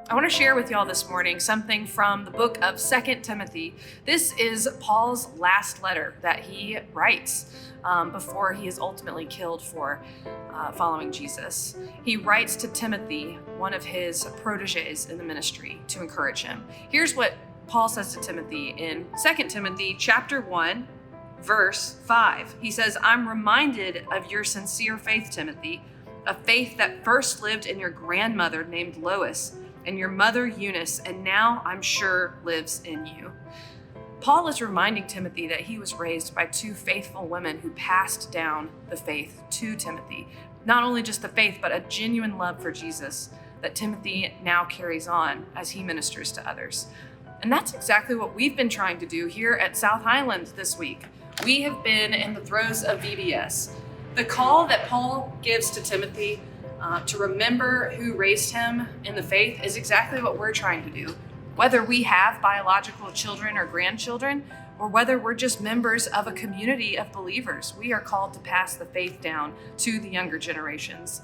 I want to share with y'all this morning something from the book of 2 Timothy. This is Paul's last letter that he writes before he is ultimately killed for following Jesus. He writes to Timothy, one of his proteges in the ministry, to encourage him. Here's what Paul says to Timothy in 2 Timothy chapter 1, verse 5. He says, "I'm reminded of your sincere faith, Timothy, a faith that first lived in your grandmother named Lois and your mother Eunice, and now I'm sure lives in you." Paul is reminding Timothy that he was raised by two faithful women who passed down the faith to Timothy. Not only just the faith, but a genuine love for Jesus that Timothy now carries on as he ministers to others. And that's exactly what we've been trying to do here at South Highland this week. We have been in the throes of VBS. The call that Paul gives to Timothy to remember who raised him in the faith is exactly what we're trying to do. Whether we have biological children or grandchildren, or whether we're just members of a community of believers, we are called to pass the faith down to the younger generations.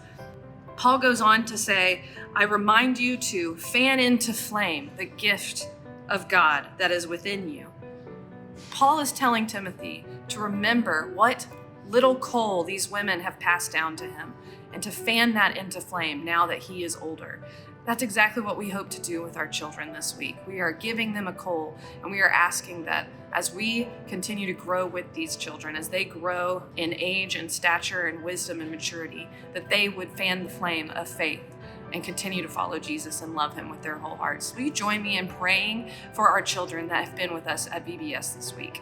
Paul goes on to say, "I remind you to fan into flame the gift of God that is within you." Paul is telling Timothy to remember what little coal these women have passed down to him and to fan that into flame now that he is older. That's exactly what we hope to do with our children this week. We are giving them a coal, and we are asking that as we continue to grow with these children, as they grow in age and stature and wisdom and maturity, that they would fan the flame of faith and continue to follow Jesus and love him with their whole hearts. Will you join me in praying for our children that have been with us at VBS this week?